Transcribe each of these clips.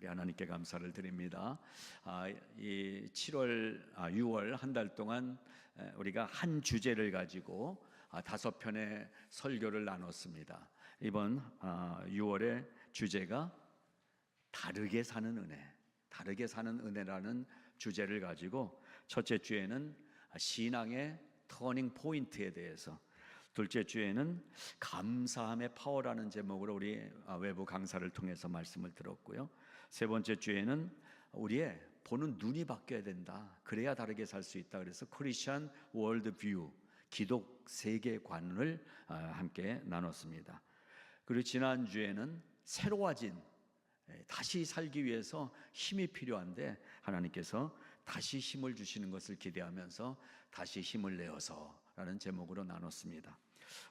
우리 하나님께 감사를 드립니다. 이 6월 한 달 동안 우리가 한 주제를 가지고 5편의 설교를 나눴습니다. 이번 6월의 주제가 다르게 사는 은혜, 다르게 사는 은혜라는 주제를 가지고 첫째 주에는 신앙의 터닝 포인트에 대해서, 둘째 주에는 감사함의 파워라는 제목으로 우리 외부 강사를 통해서 말씀을 들었고요. 세 번째 주에는 우리의 보는 눈이 바뀌어야 된다, 그래야 다르게 살 수 있다, 그래서 크리스천 월드뷰, 기독 세계관을 함께 나눴습니다. 그리고 지난주에는 새로워진, 다시 살기 위해서 힘이 필요한데 하나님께서 다시 힘을 주시는 것을 기대하면서 다시 힘을 내어서 라는 제목으로 나눴습니다.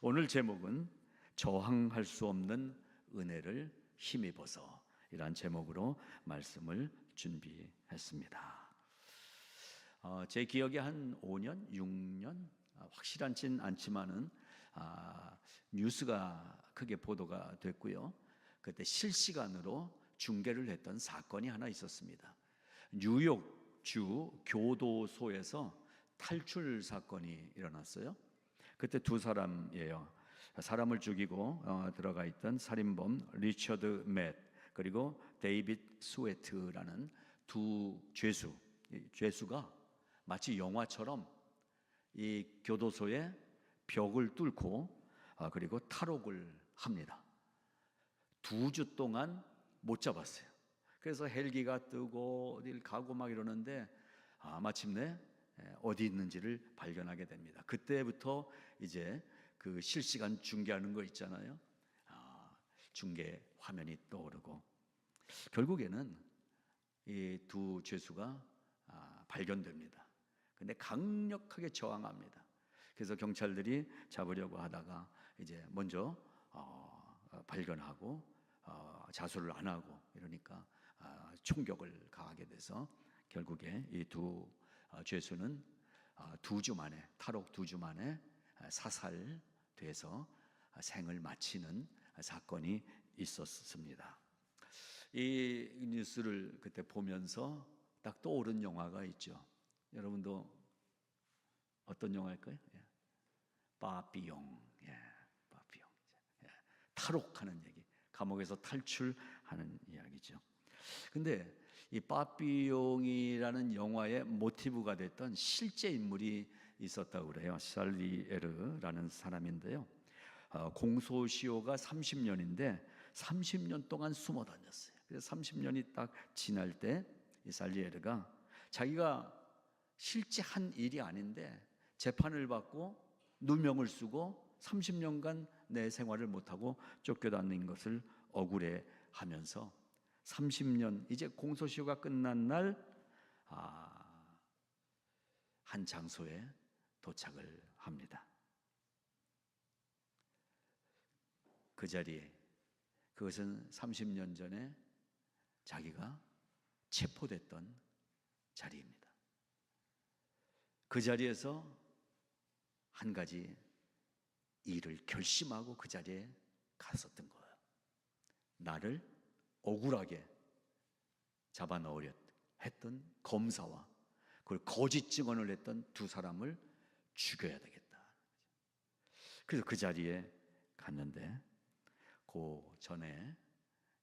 오늘 제목은 저항할 수 없는 은혜를 힘입어서 이란 제목으로 말씀을 준비했습니다. 제 기억에 한 5년, 6년 확실하진 않지만은 뉴스가 크게 보도가 됐고요. 그때 실시간으로 중계를 했던 사건이 하나 있었습니다. 뉴욕주 교도소에서 탈출 사건이 일어났어요. 그때 두 사람이에요. 사람을 죽이고 들어가 있던 살인범 리처드 맷, 그리고 데이빗 스웨트라는 두 죄수가 마치 영화처럼 이 교도소의 벽을 뚫고 그리고 탈옥을 합니다. 2주 동안 못 잡았어요. 그래서 헬기가 뜨고 어딜 가고 막 이러는데 마침내 어디 있는지를 발견하게 됩니다. 그때부터 이제 그 실시간 중계하는 거 있잖아요. 중계 화면이 떠오르고 결국에는 이 두 죄수가 발견됩니다. 근데 강력하게 저항합니다. 그래서 경찰들이 잡으려고 하다가 이제 먼저 발견하고 자수를 안 하고 이러니까 총격을 가하게 돼서 결국에 이 두 죄수는 2주 만에, 탈옥 2주 만에 사살돼서 생을 마치는 사건이 있었습니다. 이 뉴스를 그때 보면서 딱 떠오른 영화가 있죠. 여러분도 어떤 영화일까요? 빠삐용. 빠삐용. 탈옥하는 얘기, 감옥에서 탈출하는 이야기죠. 근데 이 빠삐용이라는 영화의 모티브가 됐던 실제 인물이 있었다고 그래요. 살리에르라는 사람인데요. 공소시효가 30년인데 30년 동안 숨어 다녔어요. 그래서 30년이 딱 지날 때 이 살리에르가 자기가 실제 한 일이 아닌데 재판을 받고 누명을 쓰고 30년간 내 생활을 못하고 쫓겨다닌 것을 억울해하면서 30년, 이제 공소시효가 끝난 날 한 장소에 도착을 합니다. 그 자리에, 그것은 30년 전에 자기가 체포됐던 자리입니다. 그 자리에서 한 가지 일을 결심하고 그 자리에 갔었던 거예요. 나를 억울하게 잡아넣으려 했던 검사와 그걸 거짓 증언을 했던 두 사람을 죽여야 되겠다. 그래서 그 자리에 갔는데 그 전에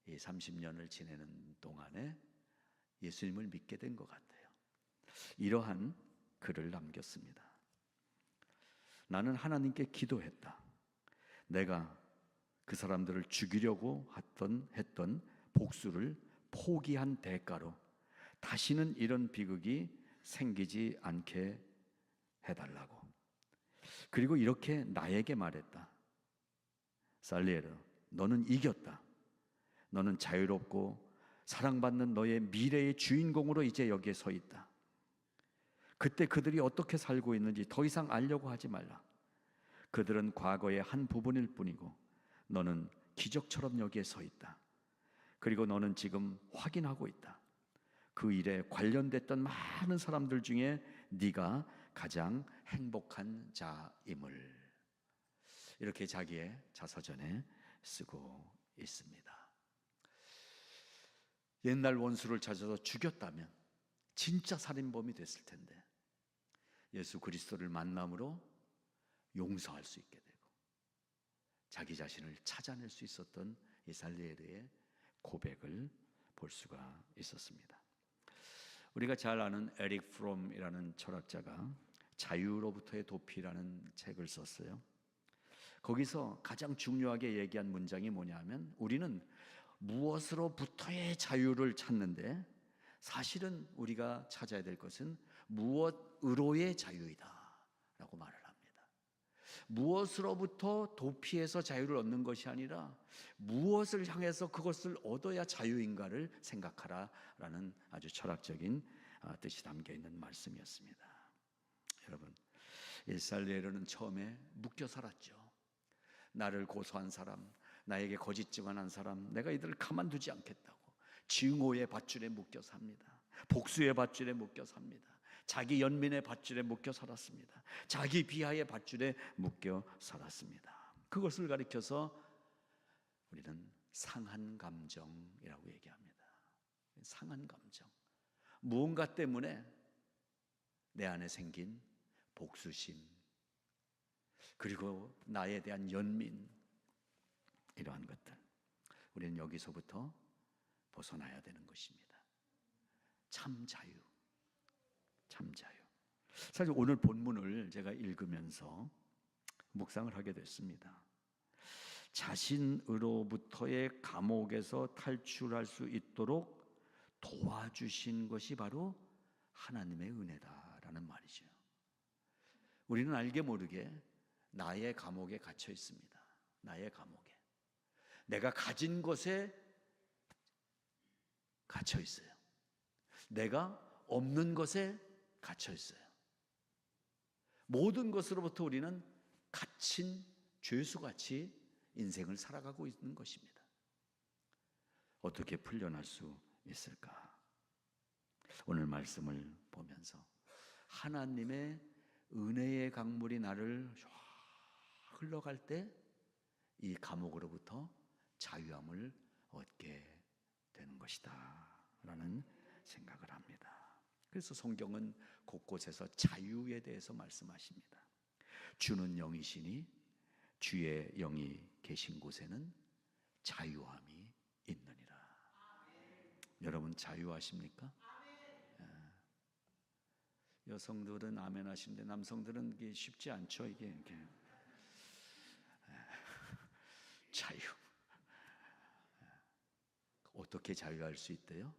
이 30년을 지내는 동안에 예수님을 믿게 된 것 같아요. 이러한 글을 남겼습니다. 나는 하나님께 기도했다. 내가 그 사람들을 죽이려고 했던 복수를 포기한 대가로 다시는 이런 비극이 생기지 않게 해달라고. 그리고 이렇게 나에게 말했다. 살리에르, 너는 이겼다. 너는 자유롭고 사랑받는 너의 미래의 주인공으로 이제 여기에 서 있다. 그때 그들이 어떻게 살고 있는지 더 이상 알려고 하지 말라. 그들은 과거의 한 부분일 뿐이고 너는 기적처럼 여기에 서 있다. 그리고 너는 지금 확인하고 있다. 그 일에 관련됐던 많은 사람들 중에 네가 가장 행복한 자임을. 이렇게 자기의 자서전에 쓰고 있습니다. 옛날 원수를 찾아서 죽였다면 진짜 살인범이 됐을 텐데 예수 그리스도를 만남으로 용서할 수 있게 되고 자기 자신을 찾아낼 수 있었던 이살리엘의 고백을 볼 수가 있었습니다. 우리가 잘 아는 에릭 프롬이라는 철학자가 자유로부터의 도피라는 책을 썼어요. 거기서 가장 중요하게 얘기한 문장이 뭐냐면 우리는 무엇으로부터의 자유를 찾는데 사실은 우리가 찾아야 될 것은 무엇으로의 자유이다 라고 말을 합니다. 무엇으로부터 도피해서 자유를 얻는 것이 아니라 무엇을 향해서 그것을 얻어야 자유인가를 생각하라 라는 아주 철학적인 뜻이 담겨 있는 말씀이었습니다. 여러분, 이살리엘은 처음에 묶여 살았죠. 나를 고소한 사람, 나에게 거짓 증언한 사람, 내가 이들을 가만두지 않겠다고 증오의 밧줄에 묶여 삽니다. 복수의 밧줄에 묶여 삽니다. 자기 연민의 밧줄에 묶여 살았습니다. 자기 비하의 밧줄에 묶여 살았습니다. 그것을 가리켜서 우리는 상한 감정이라고 얘기합니다. 상한 감정, 무언가 때문에 내 안에 생긴 복수심, 그리고 나에 대한 연민, 이러한 것들, 우리는 여기서부터 벗어나야 되는 것입니다. 참 자유, 참 자유. 사실 오늘 본문을 제가 읽으면서 묵상을 하게 됐습니다. 자신으로부터의 감옥에서 탈출할 수 있도록 도와주신 것이 바로 하나님의 은혜다라는 말이죠. 우리는 알게 모르게 나의 감옥에 갇혀 있습니다. 나의 감옥에, 내가 가진 것에 갇혀 있어요. 내가 없는 것에 갇혀 있어요. 모든 것으로부터 우리는 갇힌 죄수같이 인생을 살아가고 있는 것입니다. 어떻게 풀려날 수 있을까? 오늘 말씀을 보면서 하나님의 은혜의 강물이 나를 흘러갈 때 이 감옥으로부터 자유함을 얻게 되는 것이다 라는 생각을 합니다. 그래서 성경은 곳곳에서 자유에 대해서 말씀하십니다. 주는 영이시니 주의 영이 계신 곳에는 자유함이 있느니라. 여러분 자유하십니까? 여성들은 아멘 하시는데 남성들은 이게 쉽지 않죠. 이게 자유. 어떻게 자유할 수 있대요?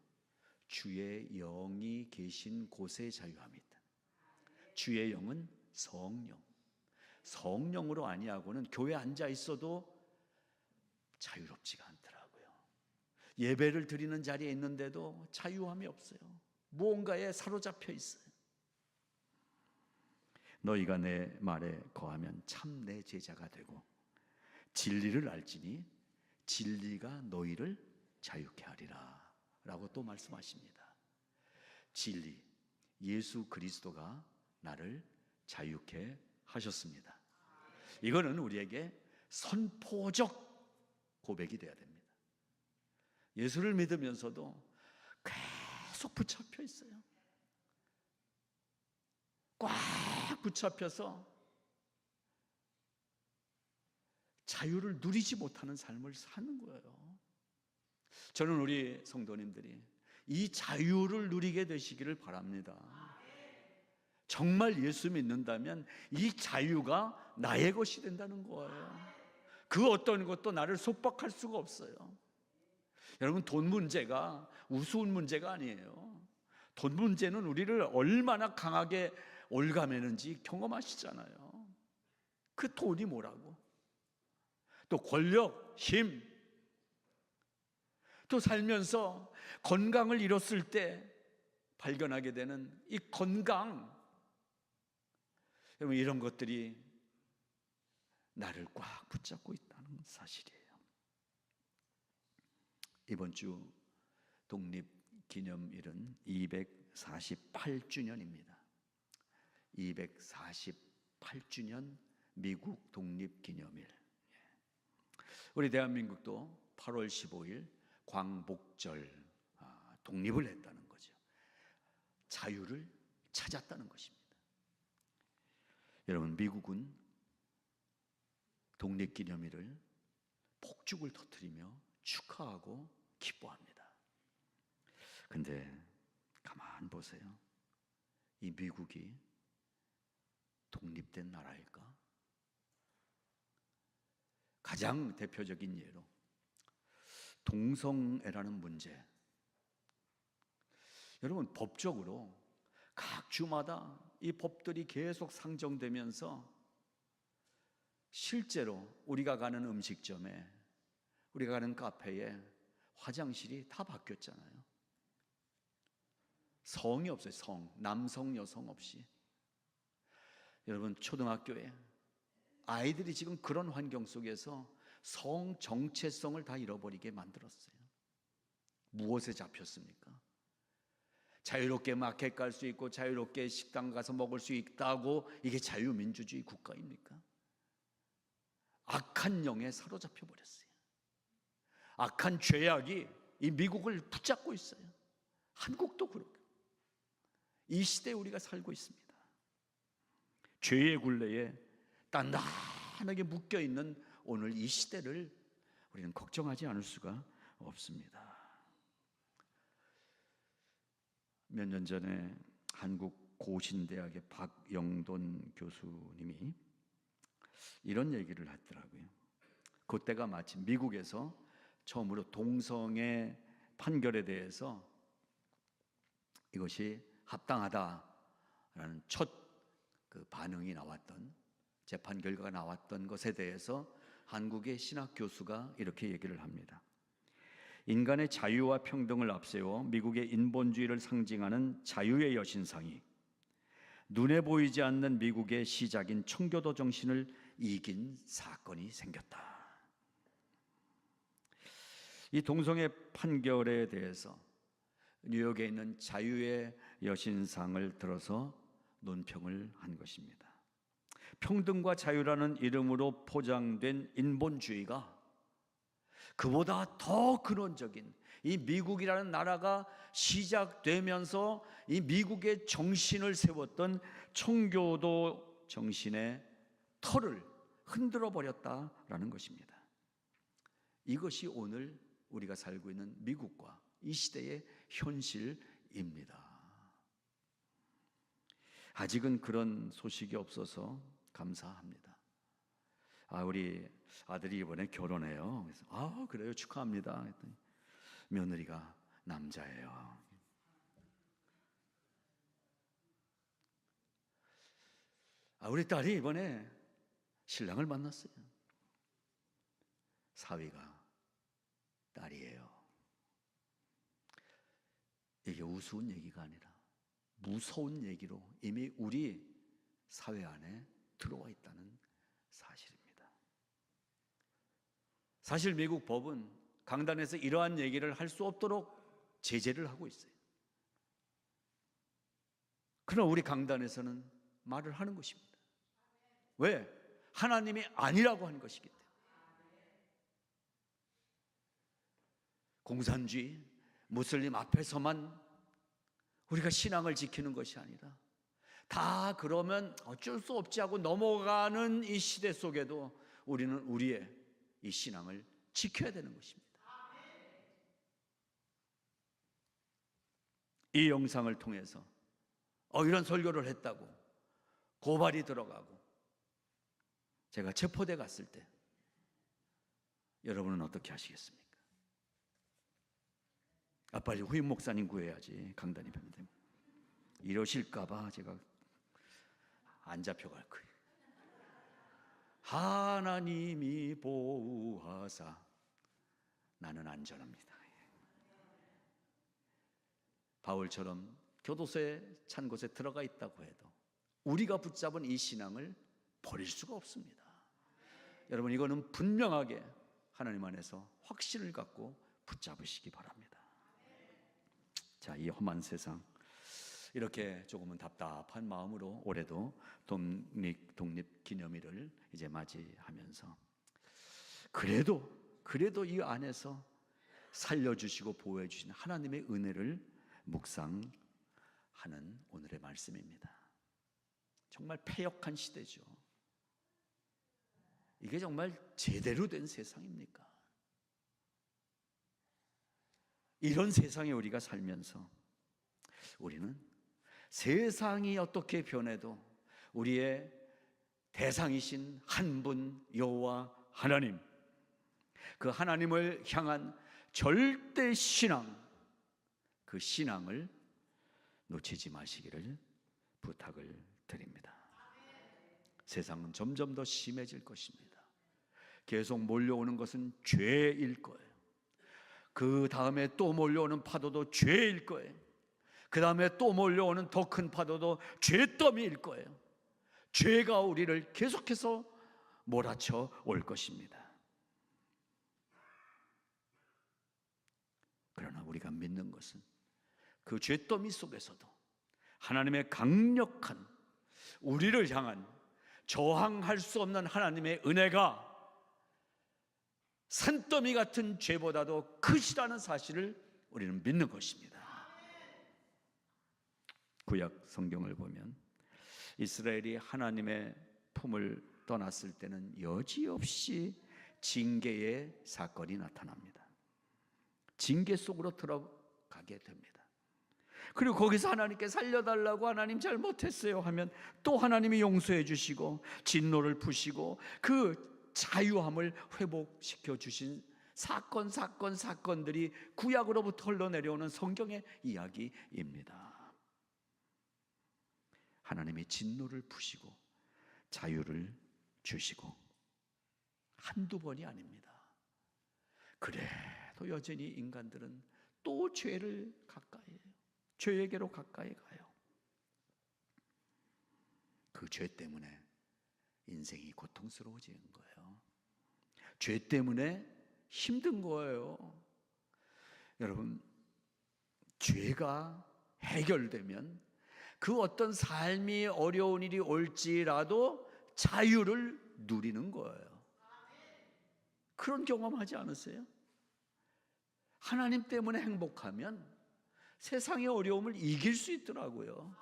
주의 영이 계신 곳에 자유함이 있다. 주의 영은 성령. 성령으로 아니하고는 교회에 앉아 있어도 자유롭지가 않더라고요. 예배를 드리는 자리에 있는데도 자유함이 없어요. 무언가에 사로잡혀 있어요. 너희가 내 말에 거하면 참 내 제자가 되고 진리를 알지니 진리가 너희를 자유케 하리라 라고 또 말씀하십니다. 진리, 예수 그리스도가 나를 자유케 하셨습니다. 이거는 우리에게 선포적 고백이 되어야 됩니다. 예수를 믿으면서도 계속 붙잡혀 있어요. 꽉 붙잡혀서 자유를 누리지 못하는 삶을 사는 거예요. 저는 우리 성도님들이 이 자유를 누리게 되시기를 바랍니다. 정말 예수 믿는다면 이 자유가 나의 것이 된다는 거예요. 그 어떤 것도 나를 속박할 수가 없어요. 여러분, 돈 문제가 우스운 문제가 아니에요. 돈 문제는 우리를 얼마나 강하게 올가매는지 경험하시잖아요. 그 돈이 뭐라고? 또 권력, 힘, 또 살면서 건강을 잃었을 때 발견하게 되는 이 건강, 여러분, 이런 것들이 나를 꽉 붙잡고 있다는 사실이에요. 이번 주 독립기념일은 248주년입니다. 248주년 미국 독립기념일. 우리 대한민국도 8월 15일 광복절 독립을 했다는 거죠. 자유를 찾았다는 것입니다. 여러분, 미국은 독립기념일을 폭죽을 터뜨리며 축하하고 기뻐합니다. 근데 가만 보세요. 이 미국이 독립된 나라일까? 가장 대표적인 예로 동성애라는 문제. 여러분, 법적으로 각 주마다 이 법들이 계속 상정되면서 실제로 우리가 가는 음식점에, 우리가 가는 카페에 화장실이 다 바뀌었잖아요. 성이 없어요. 성, 남성, 여성 없이. 여러분, 초등학교에 아이들이 지금 그런 환경 속에서 성 정체성을 다 잃어버리게 만들었어요. 무엇에 잡혔습니까? 자유롭게 마켓 갈 수 있고 자유롭게 식당 가서 먹을 수 있다고 이게 자유민주주의 국가입니까? 악한 영에 사로잡혀 버렸어요. 악한 죄악이 이 미국을 붙잡고 있어요. 한국도 그렇고. 이 시대에 우리가 살고 있습니다. 죄의 굴레에 단단하게 묶여있는 오늘 이 시대를 우리는 걱정하지 않을 수가 없습니다. 몇 년 전에 한국 고신대학의 박영돈 교수님이 이런 얘기를 하더라고요. 그때가 마침 미국에서 처음으로 동성애 판결에 대해서 이것이 합당하다라는 첫 그 반응이 나왔던, 재판 결과가 나왔던 것에 대해서 한국의 신학 교수가 이렇게 얘기를 합니다. 인간의 자유와 평등을 앞세워 미국의 인본주의를 상징하는 자유의 여신상이 눈에 보이지 않는 미국의 시작인 청교도 정신을 이긴 사건이 생겼다. 이 동성애 판결에 대해서 뉴욕에 있는 자유의 여신상을 들어서 논평을 한 것입니다. 평등과 자유라는 이름으로 포장된 인본주의가 그보다 더 근원적인 이 미국이라는 나라가 시작되면서 이 미국의 정신을 세웠던 청교도 정신의 털을 흔들어 버렸다라는 것입니다. 이것이 오늘 우리가 살고 있는 미국과 이 시대의 현실입니다. 아직은 그런 소식이 없어서 감사합니다. 우리 아들이 이번에 결혼해요. 그래서 그래요, 축하합니다. 했더니 며느리가 남자예요. 우리 딸이 이번에 신랑을 만났어요. 사위가 딸이에요. 이게 우스운 얘기가 아니라 무서운 얘기로 이미 우리 사회 안에 들어와 있다는 사실입니다. 사실 미국 법은 강단에서 이러한 얘기를 할 수 없도록 제재를 하고 있어요. 그러나 우리 강단에서는 말을 하는 것입니다. 왜? 하나님이 아니라고 하는 것이기 때문에. 공산주의, 무슬림 앞에서만 우리가 신앙을 지키는 것이 아니라 다 그러면 어쩔 수 없지 하고 넘어가는 이 시대 속에도 우리는 우리의 이 신앙을 지켜야 되는 것입니다. 이 영상을 통해서 이런 설교를 했다고 고발이 들어가고 제가 체포돼 갔을 때 여러분은 어떻게 하시겠습니까? 빨리 후임 목사님 구해야지. 강단이 뱀되면 이러실까봐 제가 안 잡혀갈 거예요. 하나님이 보호하사 나는 안전합니다. 바울처럼 교도소에 찬 곳에 들어가 있다고 해도 우리가 붙잡은 이 신앙을 버릴 수가 없습니다. 여러분, 이거는 분명하게 하나님 안에서 확신을 갖고 붙잡으시기 바랍니다. 자, 이 험한 세상, 이렇게 조금은 답답한 마음으로 올해도 독립 기념일을 이제 맞이하면서 그래도 이 안에서 살려주시고 보호해 주신 하나님의 은혜를 묵상하는 오늘의 말씀입니다. 정말 패역한 시대죠. 이게 정말 제대로 된 세상입니까? 이런 세상에 우리가 살면서 우리는 세상이 어떻게 변해도 우리의 대상이신 한 분 여호와 하나님, 그 하나님을 향한 절대 신앙, 그 신앙을 놓치지 마시기를 부탁을 드립니다. 세상은 점점 더 심해질 것입니다. 계속 몰려오는 것은 죄일 거예요. 그 다음에 또 몰려오는 파도도 죄일 거예요. 그 다음에 또 몰려오는 더 큰 파도도 죄더미일 거예요. 죄가 우리를 계속해서 몰아쳐 올 것입니다. 그러나 우리가 믿는 것은 그 죄더미 속에서도 하나님의 강력한, 우리를 향한 저항할 수 없는 하나님의 은혜가 산더미 같은 죄보다도 크시다는 사실을 우리는 믿는 것입니다. 구약 성경을 보면 이스라엘이 하나님의 품을 떠났을 때는 여지없이 징계의 사건이 나타납니다. 징계 속으로 들어가게 됩니다. 그리고 거기서 하나님께 살려달라고, 하나님 잘못했어요 하면 또 하나님이 용서해 주시고 진노를 푸시고 그 자유함을 회복시켜 주신 사건들이 구약으로부터 흘러내려오는 성경의 이야기입니다. 하나님이 진노를 푸시고 자유를 주시고 한두 번이 아닙니다. 그래도 여전히 인간들은 또 죄를 가까이 해요. 죄에게로 가까이 가요. 그 죄 때문에 인생이 고통스러워지는 거예요. 죄 때문에 힘든 거예요. 여러분, 죄가 해결되면 그 어떤 삶이 어려운 일이 올지라도 자유를 누리는 거예요. 그런 경험하지 않으세요? 하나님 때문에 행복하면 세상의 어려움을 이길 수 있더라고요.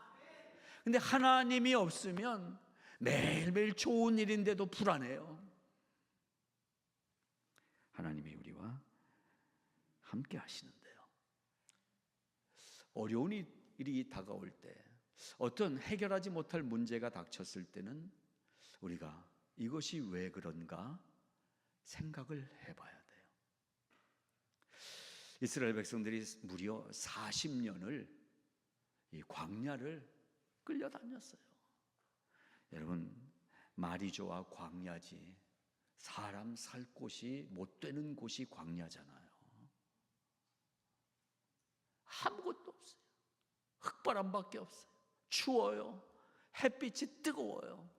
근데 하나님이 없으면 매일매일 좋은 일인데도 불안해요. 하나님이 우리와 함께 하시는데요, 어려운 일이 다가올 때, 어떤 해결하지 못할 문제가 닥쳤을 때는 우리가 이것이 왜 그런가 생각을 해봐야 돼요. 이스라엘 백성들이 무려 40년을 이 광야를 끌려다녔어요. 여러분, 말이 좋아 광야지 사람 살 곳이 못 되는 곳이 광야잖아요. 아무것도 없어요. 흙바람밖에 없어요. 추워요. 햇빛이 뜨거워요.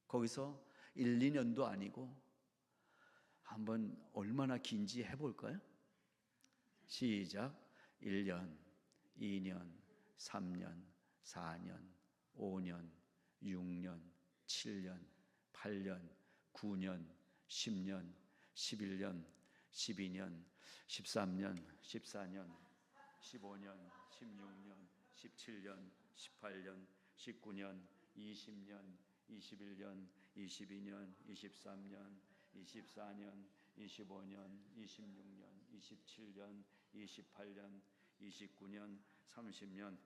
거기서 1, 2년도 아니고 한번 얼마나 긴지 해볼까요? 시작. 1년, 2년, 3년, 4년, 5년, 6년, 7년, 8년, 9년, 10년, 11년, 12년, 13년, 14년, 15년, 16년, 17년, 18년, 19년, 20년, 21년, 22년, 23년, 24년, 25년, 26년, 27년, 28년, 29년, 30년,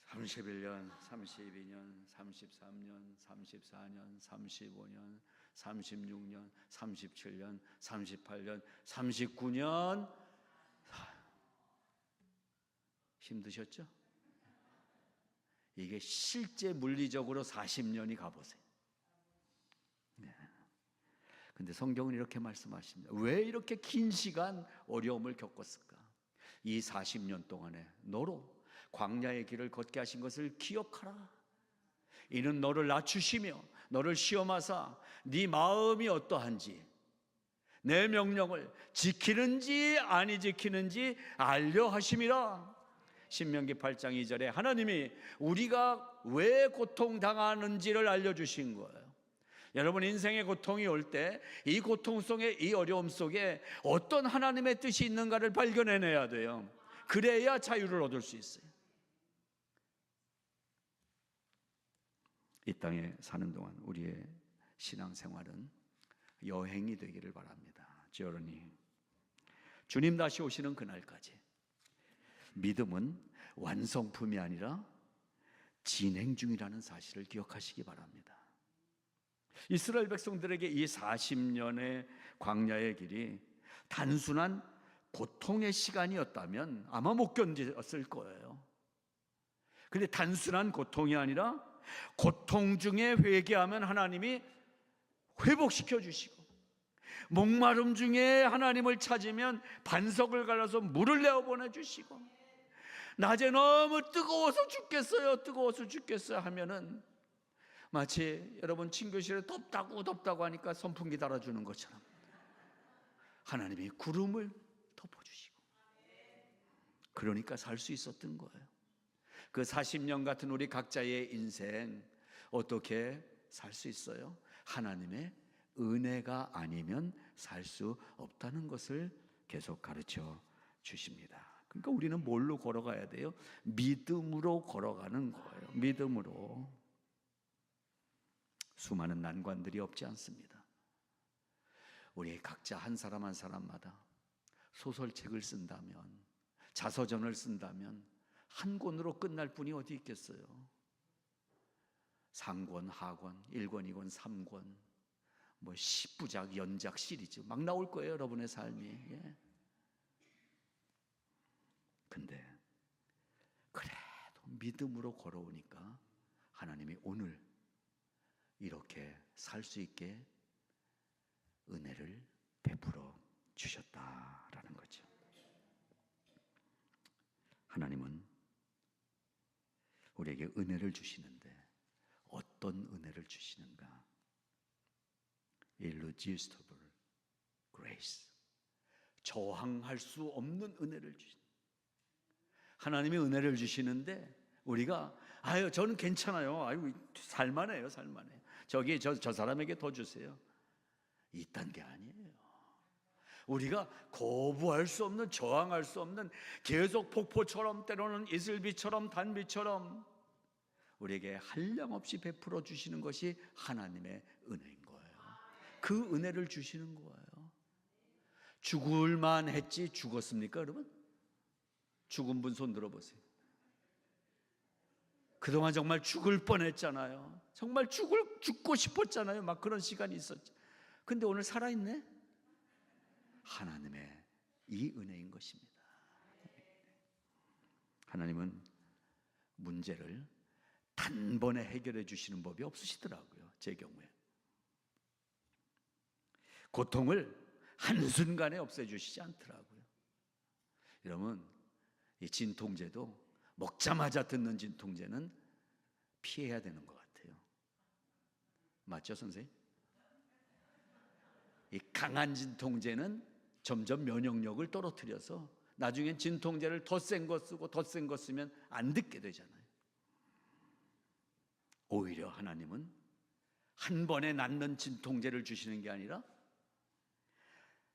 31년, 32년, 33년, 34년, 35년, 36년, 37년, 38년, 39년. 힘드셨죠? 이게 실제 물리적으로 40년이 가보세요. 근데 성경은 이렇게 말씀하십니다. 왜 이렇게 긴 시간 어려움을 겪었을까? 이 40년 동안에 너로 광야의 길을 걷게 하신 것을 기억하라. 이는 너를 낮추시며 너를 시험하사 네 마음이 어떠한지 내 명령을 지키는지 아니 지키는지 알려 하심이라. 신명기 8장 2절에 하나님이 우리가 왜 고통당하는지를 알려주신 거예요. 여러분 인생의 고통이 올 때 이 고통 속에, 이 어려움 속에 어떤 하나님의 뜻이 있는가를 발견해내야 돼요. 그래야 자유를 얻을 수 있어요. 이 땅에 사는 동안 우리의 신앙생활은 여행이 되기를 바랍니다. 저러니 주님 다시 오시는 그날까지 믿음은 완성품이 아니라 진행 중이라는 사실을 기억하시기 바랍니다. 이스라엘 백성들에게 이 40년의 광야의 길이 단순한 고통의 시간이었다면 아마 못 견뎠을 거예요. 그런데 단순한 고통이 아니라 고통 중에 회개하면 하나님이 회복시켜 주시고, 목마름 중에 하나님을 찾으면 반석을 갈라서 물을 내어 보내주시고, 낮에 너무 뜨거워서 죽겠어요 하면은 마치 여러분 친교실에 덥다고 하니까 선풍기 달아주는 것처럼 하나님이 구름을 덮어주시고, 그러니까 살 수 있었던 거예요. 그 40년 같은 우리 각자의 인생 어떻게 살 수 있어요? 하나님의 은혜가 아니면 살 수 없다는 것을 계속 가르쳐 주십니다. 그러니까 우리는 뭘로 걸어가야 돼요? 믿음으로 걸어가는 거예요. 믿음으로. 수많은 난관들이 없지 않습니다. 우리 각자 한 사람 한 사람마다 소설책을 쓴다면, 자서전을 쓴다면 한 권으로 끝날 뿐이 어디 있겠어요? 상권, 하권, 1권, 2권, 3권, 뭐 10부작, 연작 시리즈 막 나올 거예요, 여러분의 삶이. 예. 근데 그래도 믿음으로 걸어오니까 하나님이 오늘 이렇게 살 수 있게 은혜를 베풀어 주셨다라는 거죠. 하나님은 우리에게 은혜를 주시는데 어떤 은혜를 주시는가? irresistible grace, 저항할 수 없는 은혜를 주신. 하나님이 은혜를 주시는데 우리가 아유 저는 괜찮아요, 아유 살만해요. 저기 저 사람에게 더 주세요. 이딴 게 아니에요. 우리가 거부할 수 없는, 저항할 수 없는, 계속 폭포처럼 때로는 이슬비처럼 단비처럼 우리에게 한량없이 베풀어 주시는 것이 하나님의 은혜인 거예요. 그 은혜를 주시는 거예요. 죽을만 했지 죽었습니까 여러분? 죽은 분 손 들어보세요. 그동안 정말 죽을 뻔했잖아요. 정말 죽고 싶었잖아요. 막 그런 시간이 있었죠. 근데 오늘 살아있네? 하나님의 이 은혜인 것입니다. 하나님은 문제를 단번에 해결해 주시는 법이 없으시더라고요. 제 경우에 고통을 한순간에 없애주시지 않더라고요. 여러분 이 진통제도 먹자마자 듣는 진통제는 피해야 되는 것 같아요. 맞죠 선생님? 이 강한 진통제는 점점 면역력을 떨어뜨려서 나중엔 진통제를 더 센 거 쓰고 더 센 거 쓰면 안 듣게 되잖아요. 오히려 하나님은 한 번에 낫는 진통제를 주시는 게 아니라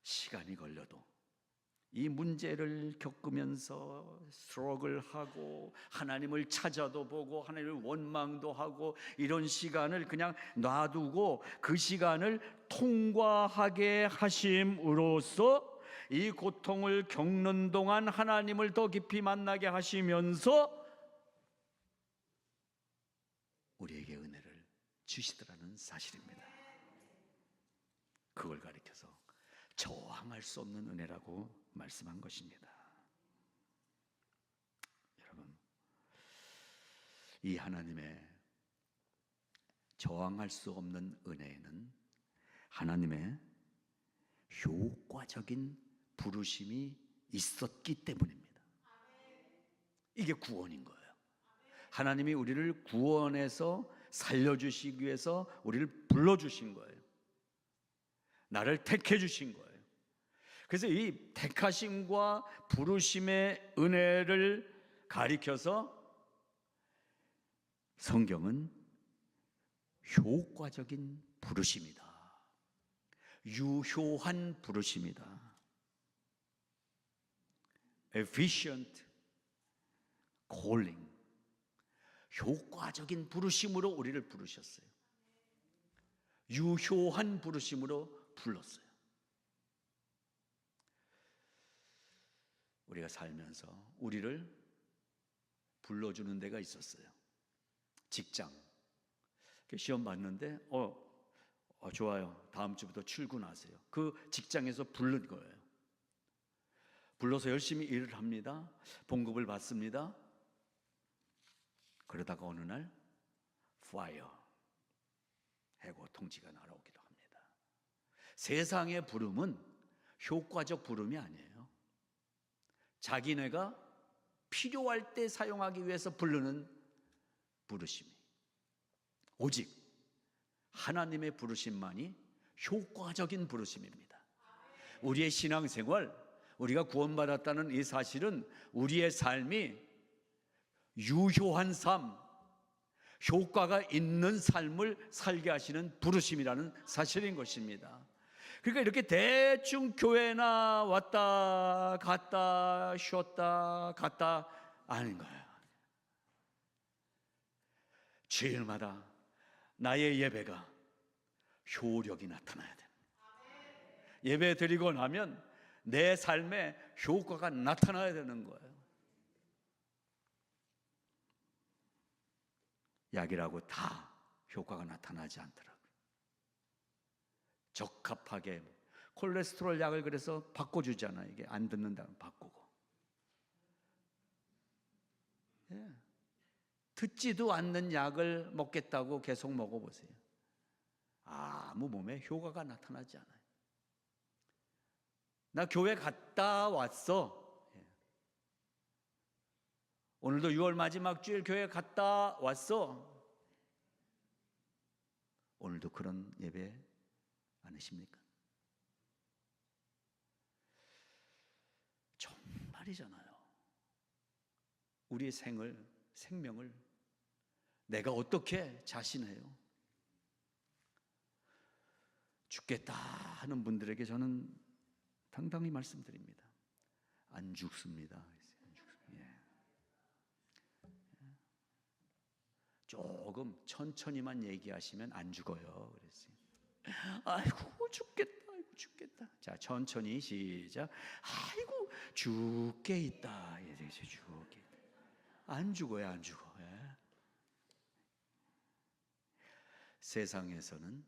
시간이 걸려도 이 문제를 겪으면서 스트러글 하고 하나님을 찾아도 보고 하나님을 원망도 하고 이런 시간을 그냥 놔두고 그 시간을 통과하게 하심으로써 이 고통을 겪는 동안 하나님을 더 깊이 만나게 하시면서 우리에게 은혜를 주시더라는 사실입니다. 그걸 가리켜서 저항할 수 없는 은혜라고 말씀한 것입니다. 여러분, 이 하나님의 저항할 수 없는 은혜에는 하나님의 효과적인 부르심이 있었기 때문입니다. 이게 구원인 거예요. 하나님이 우리를 구원해서 살려주시기 위해서 우리를 불러주신 거예요. 나를 택해 주신 거예요. 그래서 이 택하심과 부르심의 은혜를 가리켜서 성경은 효과적인 부르심이다. 유효한 부르심이다. efficient calling. 효과적인 부르심으로 우리를 부르셨어요. 유효한 부르심으로 불렀어요. 우리가 살면서 우리를 불러주는 데가 있었어요. 직장. 시험 봤는데 좋아요. 다음 주부터 출근하세요. 그 직장에서 부른 거예요. 불러서 열심히 일을 합니다. 봉급을 받습니다. 그러다가 어느 날 파이어, 해고 통지가 날아오기도 합니다. 세상의 부름은 효과적 부름이 아니에요. 자기네가 필요할 때 사용하기 위해서 부르는 부르심이, 오직 하나님의 부르심만이 효과적인 부르심입니다. 우리의 신앙생활, 우리가 구원받았다는 이 사실은 우리의 삶이 유효한 삶, 효과가 있는 삶을 살게 하시는 부르심이라는 사실인 것입니다. 그러니까 이렇게 대충 교회나 왔다 갔다 쉬었다 갔다 아닌 거예요. 주일마다 나의 예배가 효력이 나타나야 돼. 예배 드리고 나면 내 삶에 효과가 나타나야 되는 거예요. 약이라고 다 효과가 나타나지 않더라고요. 적합하게 콜레스테롤 약을 그래서 바꿔주잖아요. 이게 안 듣는다면 바꾸고. 듣지도 않는 약을 먹겠다고 계속 먹어보세요. 아무 몸에 효과가 나타나지 않아요. 나 교회 갔다 왔어. 오늘도 6월 마지막 주일 교회 갔다 왔어. 오늘도 그런 예배 안 하십니까? 정말이잖아요. 우리의 생명을 내가 어떻게 자신해요? 죽겠다 하는 분들에게 저는 당당히 말씀드립니다. 안 죽습니다. 조금 천천히만 얘기하시면 안 죽어요. 그랬어요. 아이고 죽겠다, 아이고 죽겠다. 자, 천천히 시작. 아이고 죽게 있다. 죽게. 안 죽어요, 안 죽어. 세상에서는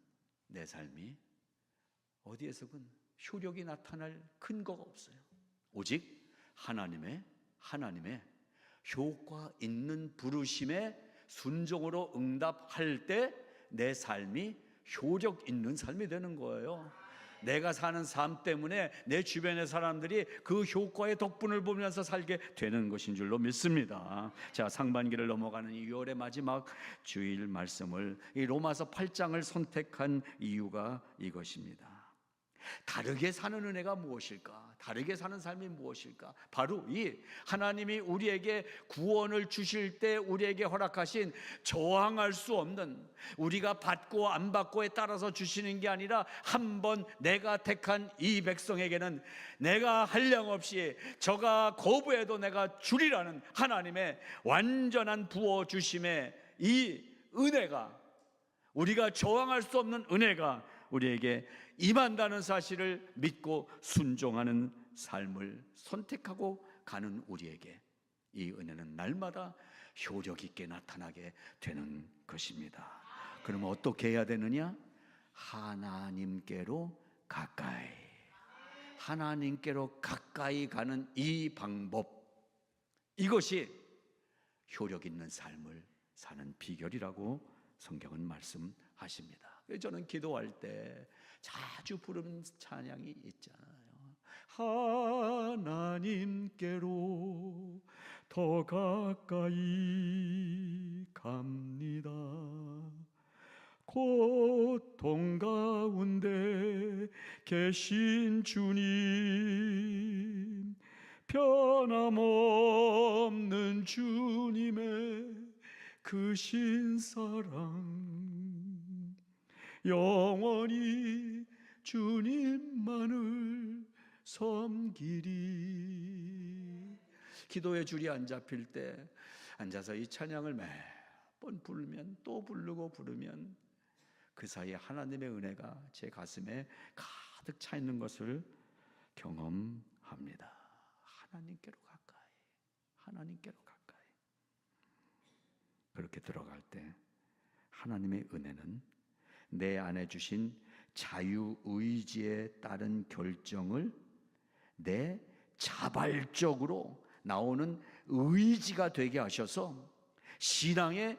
내 삶이 어디에서건 효력이 나타날 근거가 없어요. 오직 하나님의 효과 있는 부르심에 순종으로 응답할 때 내 삶이 효력 있는 삶이 되는 거예요. 내가 사는 삶 때문에 내 주변의 사람들이 그 효과의 덕분을 보면서 살게 되는 것인 줄로 믿습니다. 자, 상반기를 넘어가는 6월의 마지막 주일 말씀을 이 로마서 8장을 선택한 이유가 이것입니다. 다르게 사는 은혜가 무엇일까? 다르게 사는 삶이 무엇일까? 바로 이 하나님이 우리에게 구원을 주실 때 우리에게 허락하신 저항할 수 없는, 우리가 받고 안 받고에 따라서 주시는 게 아니라 한번 내가 택한 이 백성에게는 내가 한량없이 저가 거부해도 내가 주리라는 하나님의 완전한 부어주심의 이 은혜가, 우리가 저항할 수 없는 은혜가 우리에게 임한다는 사실을 믿고 순종하는 삶을 선택하고 가는 우리에게 이 은혜는 날마다 효력 있게 나타나게 되는 것입니다. 그러면 어떻게 해야 되느냐? 하나님께로 가까이, 하나님께로 가까이 가는 이 방법, 이것이 효력 있는 삶을 사는 비결이라고 성경은 말씀하십니다. 저는 기도할 때 자주 부르는 찬양이 있잖아요. 하나님께로 더 가까이 갑니다. 고통 가운데 계신 주님, 변함없는 주님의 그 신사랑, 영원히 주님만을 섬기리. 기도의 줄이 안 잡힐 때 앉아서 이 찬양을 매번 부르면, 또 부르고 부르면 그 사이에 하나님의 은혜가 제 가슴에 가득 차 있는 것을 경험합니다. 하나님께로 가까이, 하나님께로 가까이. 그렇게 들어갈 때 하나님의 은혜는 내 안에 주신 자유의지에 따른 결정을 내 자발적으로 나오는 의지가 되게 하셔서 신앙의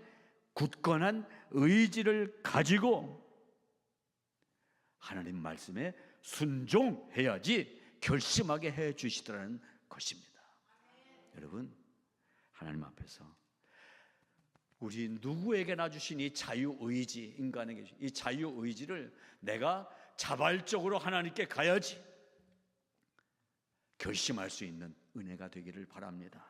굳건한 의지를 가지고 하나님 말씀에 순종해야지 결심하게 해 주시더라는 것입니다. 여러분, 하나님 앞에서 우리 누구에게나 주신 이 자유의지, 인간에게 주신 이 자유의지를 내가 자발적으로 하나님께 가야지 결심할 수 있는 은혜가 되기를 바랍니다.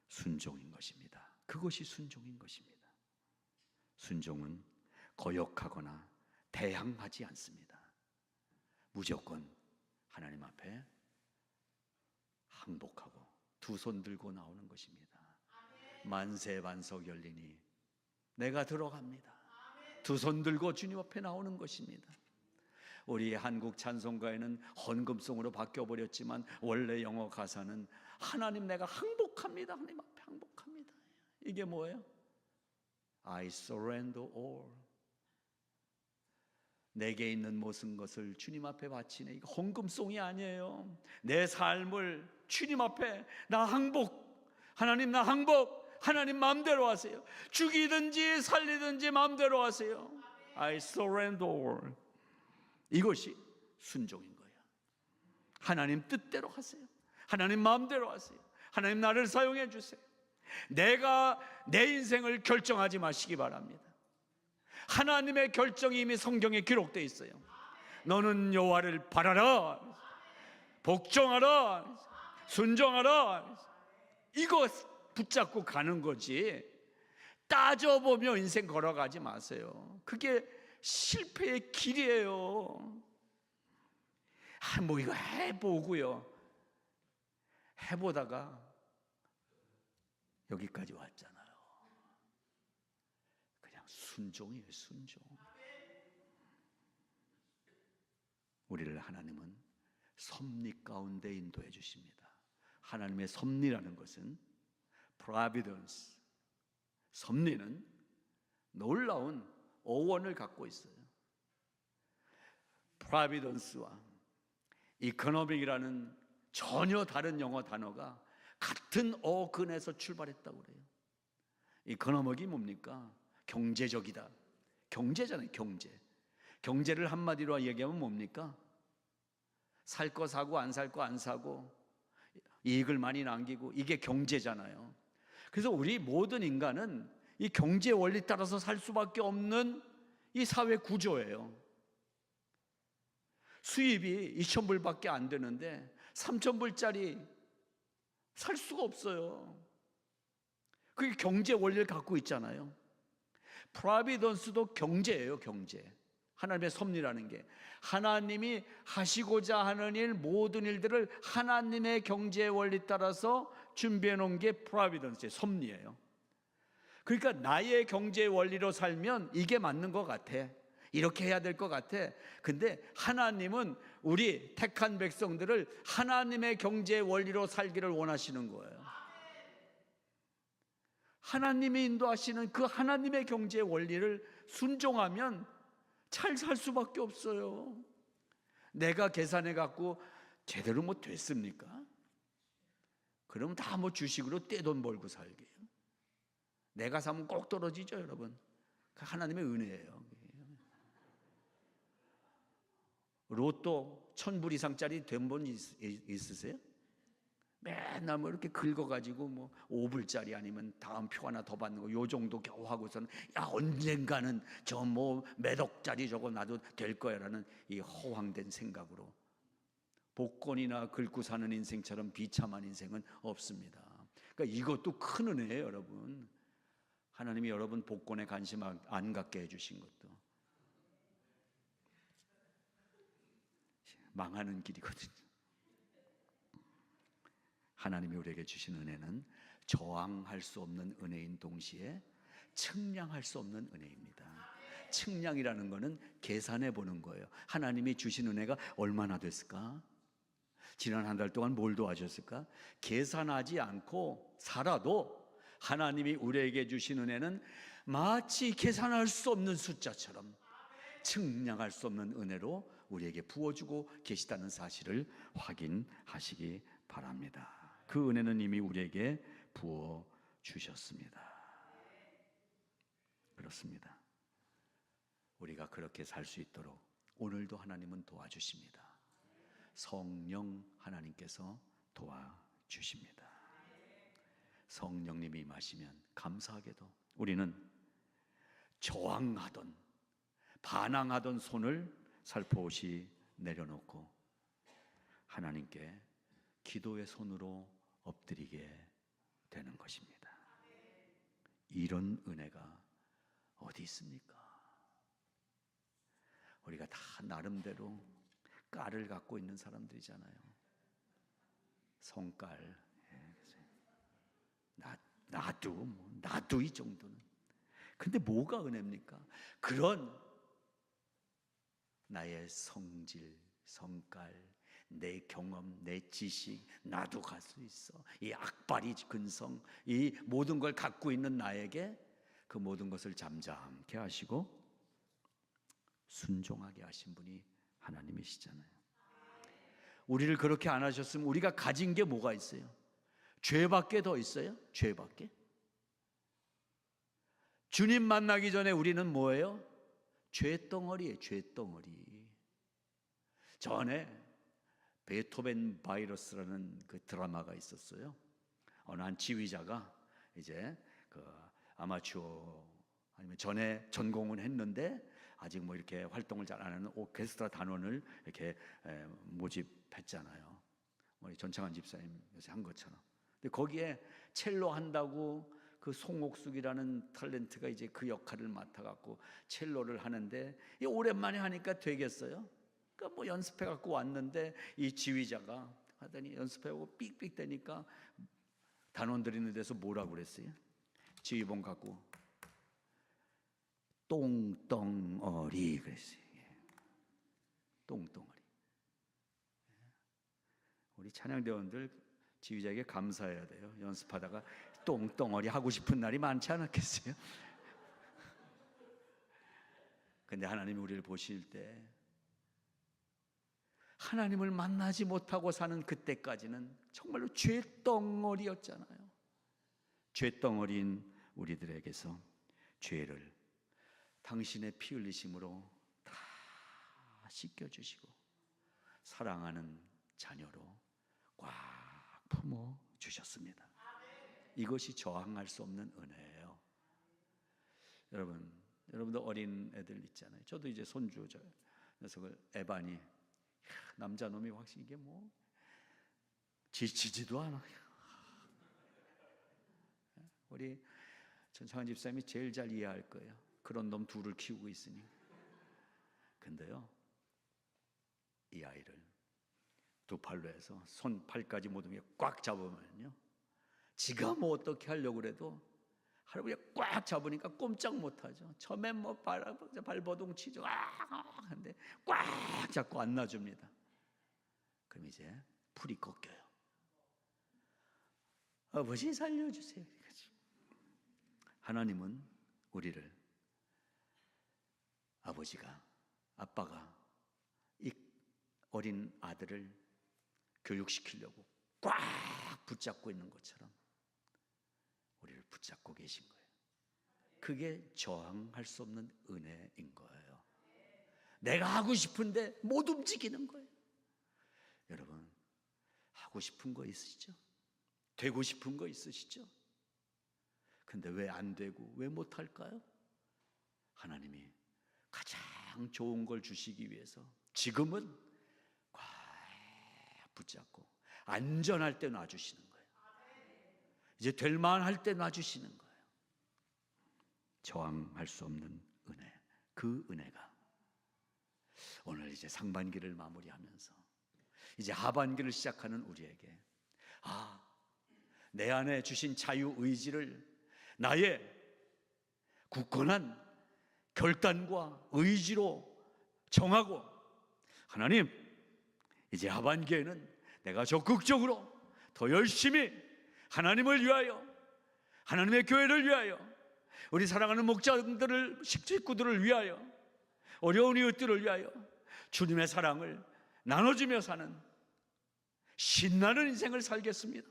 순종인 것입니다. 그것이 순종인 것입니다. 순종은 거역하거나 대항하지 않습니다. 무조건 하나님 앞에 항복하고 두 손 들고 나오는 것입니다. 만세 반석 열리니 내가 들어갑니다. 두 손 들고 주님 앞에 나오는 것입니다. 우리 한국 찬송가에는 헌금송으로 바뀌어버렸지만 원래 영어 가사는 하나님 내가 항복합니다. 하나님 앞에 항복합니다. 이게 뭐예요? I surrender all. 내게 있는 모든 것을 주님 앞에 바치네. 이거 헌금송이 아니에요. 내 삶을 주님 앞에 나 항복, 하나님 나 항복, 하나님 마음대로 하세요. 죽이든지 살리든지 마음대로 하세요. I surrender all. 이것이 순종인 거예요. 하나님 뜻대로 하세요. 하나님 마음대로 하세요. 하나님 나를 사용해 주세요. 내가 내 인생을 결정하지 마시기 바랍니다. 하나님의 결정이 이미 성경에 기록되어 있어요. 너는 여호와를 바라라, 복종하라, 순종하라. 이거 붙잡고 가는 거지. 따져보며 인생 걸어가지 마세요. 그게 실패의 길이에요. 뭐 이거 해보고요. 해보다가 여기까지 왔잖아요. 그냥 순종이에요, 순종. 우리를 하나님은 섭리 가운데 인도해 주십니다. 하나님의 섭리라는 것은 providence, 섭리는 놀라운 어원을 갖고 있어요. providence와 economic이라는 전혀 다른 영어 단어가 같은 어근에서 출발했다고 그래요. economic이 뭡니까? 경제적이다. 경제잖아요, 경제. 경제를 한마디로 얘기하면 뭡니까? 살 거 사고 안 살 거 안 사고 이익을 많이 남기고, 이게 경제잖아요. 그래서 우리 모든 인간은 이 경제 원리 따라서 살 수밖에 없는 이 사회 구조예요. 수입이 2,000불밖에 안 되는데 3,000불짜리 살 수가 없어요. 그게 경제 원리를 갖고 있잖아요. 프로비던스도 경제예요, 경제. 하나님의 섭리라는 게 하나님이 하시고자 하는 일, 모든 일들을 하나님의 경제 원리 따라서 준비해 놓은 게 프로비던스의 섭리예요. 그러니까 나의 경제 원리로 살면 이게 맞는 것 같아. 이렇게 해야 될 것 같아. 근데 하나님은 우리 택한 백성들을 하나님의 경제 원리로 살기를 원하시는 거예요. 하나님이 인도하시는 그 하나님의 경제 원리를 순종하면 잘 살 수밖에 없어요. 내가 계산해 갖고 제대로 뭐 됐습니까? 그러면 다 뭐 주식으로 떼돈 벌고 살게요. 내가 사면 꼭 떨어지죠, 여러분. 하나님의 은혜예요. 로또 1,000불 이상짜리 된 분 있으세요? 맨날 뭐 이렇게 긁어가지고 뭐 5불짜리 아니면 다음 표 하나 더 받는 거 요 정도 겨우 하고서는 야 언젠가는 저 뭐 몇 억짜리 저거 나도 될 거야라는 이 허황된 생각으로 복권이나 긁고 사는 인생처럼 비참한 인생은 없습니다. 그러니까 이것도 큰 은혜예요, 여러분. 하나님이 여러분 복권에 관심 안 갖게 해주신 것도 망하는 길이거든요. 하나님이 우리에게 주신 은혜는 저항할 수 없는 은혜인 동시에 측량할 수 없는 은혜입니다. 측량이라는 것은 계산해 보는 거예요. 하나님이 주신 은혜가 얼마나 됐을까? 지난 한 달 동안 뭘 도와줬을까? 계산하지 않고 살아도 하나님이 우리에게 주신 은혜는 마치 계산할 수 없는 숫자처럼 측량할 수 없는 은혜로 우리에게 부어주고 계시다는 사실을 확인하시기 바랍니다. 그 은혜는 이미 우리에게 부어주셨습니다. 그렇습니다. 우리가 그렇게 살 수 있도록 오늘도 하나님은 도와주십니다. 성령 하나님께서 도와주십니다. 성령님이 임하시면 감사하게도 우리는 저항하던 반항하던 손을 살포시 내려놓고 하나님께 기도의 손으로 엎드리게 되는 것입니다. 이런 은혜가 어디 있습니까? 우리가 다 나름대로 깔을 갖고 있는 사람들이잖아요. 성깔. 나도 이 정도는. 근데 뭐가 은혜입니까? 그런 나의 성질, 성깔, 내 경험, 내 지식, 나도 갈 수 있어. 이 악바리 근성, 이 모든 걸 갖고 있는 나에게 그 모든 것을 잠잠케 하시고 순종하게 하신 분이 하나님이시잖아요. 우리를 그렇게 안 하셨으면 우리가 가진 게 뭐가 있어요? 죄밖에 더 있어요? 죄밖에? 주님 만나기 전에 우리는 뭐예요? 죄덩어리예요. 죄덩어리. 전에 베토벤 바이러스라는 그 드라마가 있었어요. 어느 한 지휘자가 이제 그 아마추어 아니면 전에 전공은 했는데 아직 뭐 이렇게 활동을 잘 안 하는 오케스트라 단원을 이렇게 모집했잖아요. 우리 전창환 집사님 요새 한 것처럼. 근데 거기에 첼로 한다고 그 송옥숙이라는 탤런트가 이제 그 역할을 맡아갖고 첼로를 하는데 이 오랜만에 하니까 되겠어요? 그러니까 뭐 연습해갖고 왔는데 이 지휘자가 하더니 연습해갖고 삑삑대니까 단원들 있는 데서 뭐라고 그랬어요? 지휘봉 갖고 똥덩어리 그랬어요. 똥덩어리. 우리 찬양대원들 지휘자에게 감사해야 돼요. 연습하다가 똥덩어리 하고 싶은 날이 많지 않았겠어요? 근데 하나님이 우리를 보실 때 하나님을 만나지 못하고 사는 그때까지는 정말로 죄덩어리였잖아요. 죄덩어리인 우리들에게서 죄를 당신의 피 흘리심으로 다 씻겨주시고 사랑하는 자녀로 꽉 품어주셨습니다. 이것이 저항할 수 없는 은혜예요. 여러분도 어린 애들 있잖아요. 저도 이제 손주 저 녀석을 에반이 남자놈이 확실히 이게 뭐 지치지도 않아요. 우리 전창환 집사님이 제일 잘 이해할 거예요. 그런 놈 둘을 키우고 있으니. 근데요, 이 아이를 두 팔로 해서 손 팔까지 모든 게 꽉 잡으면요, 지가 뭐 어떻게 하려고 그래도 할아버지가 꽉 잡으니까 꼼짝 못하죠. 처음엔 뭐 발버둥 치죠. 근데 꽉 잡고 안 놔줍니다. 그럼 이제 풀이 꺾여요. 아버지 살려주세요. 하나님은 우리를 아빠가 이 어린 아들을 교육시키려고 꽉 붙잡고 있는 것처럼 우리를 붙잡고 계신 거예요. 그게 저항할 수 없는 은혜인 거예요. 내가 하고 싶은데 못 움직이는 거예요. 여러분, 하고 싶은 거 있으시죠? 되고 싶은 거 있으시죠? 근데 왜 안 되고 왜 못 할까요? 하나님이 가장 좋은 걸 주시기 위해서 지금은 꽉 붙잡고 안전할 때 놔주시는 거예요. 이제 될 만할 때 놔주시는 거예요. 저항할 수 없는 은혜, 그 은혜가 오늘 이제 상반기를 마무리하면서 이제 하반기를 시작하는 우리에게 내 안에 주신 자유의지를 나의 굳건한 결단과 의지로 정하고, 하나님, 이제 하반기에는 내가 적극적으로 더 열심히 하나님을 위하여, 하나님의 교회를 위하여, 우리 사랑하는 목자들을, 식구들을 위하여, 어려운 이웃들을 위하여 주님의 사랑을 나눠주며 사는 신나는 인생을 살겠습니다.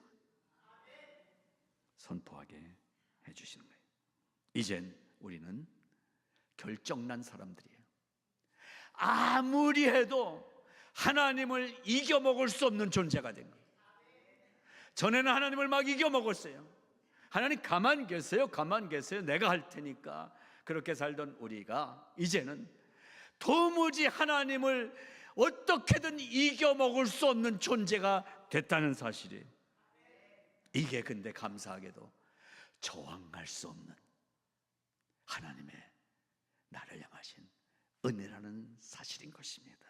선포하게 해주시는 거예요. 이젠 우리는 결정난 사람들이에요. 아무리 해도 하나님을 이겨먹을 수 없는 존재가 된 거예요. 전에는 하나님을 막 이겨먹었어요. 하나님 가만 계세요, 가만 계세요, 내가 할 테니까, 그렇게 살던 우리가 이제는 도무지 하나님을 어떻게든 이겨먹을 수 없는 존재가 됐다는 사실이에요. 이게 근데 감사하게도 저항할 수 없는 하나님의 나를 향하신 은혜라는 사실인 것입니다.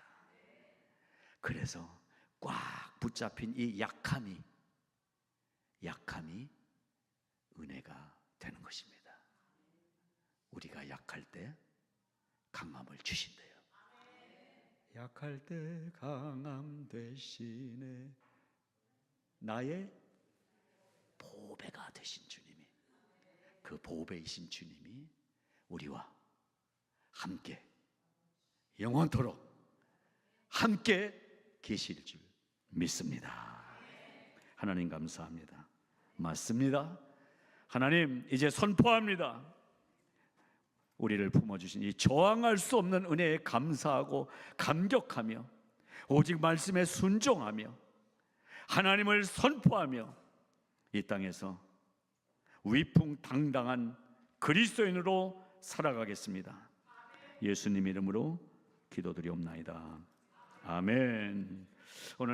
그래서 꽉 붙잡힌 이 약함이 은혜가 되는 것입니다. 우리가 약할 때 강함을 주신대요. 약할 때 강함 되시네, 나의 보배가 되신 주님이, 그 보배이신 주님이 우리와 함께 영원토록 함께 계실 줄 믿습니다. 하나님 감사합니다. 맞습니다. 하나님, 이제 선포합니다. 우리를 품어주신 이 저항할 수 없는 은혜에 감사하고 감격하며 오직 말씀에 순종하며 하나님을 선포하며 이 땅에서 위풍당당한 그리스도인으로 살아가겠습니다. 예수님 이름으로 기도드리옵나이다. 아멘. 오늘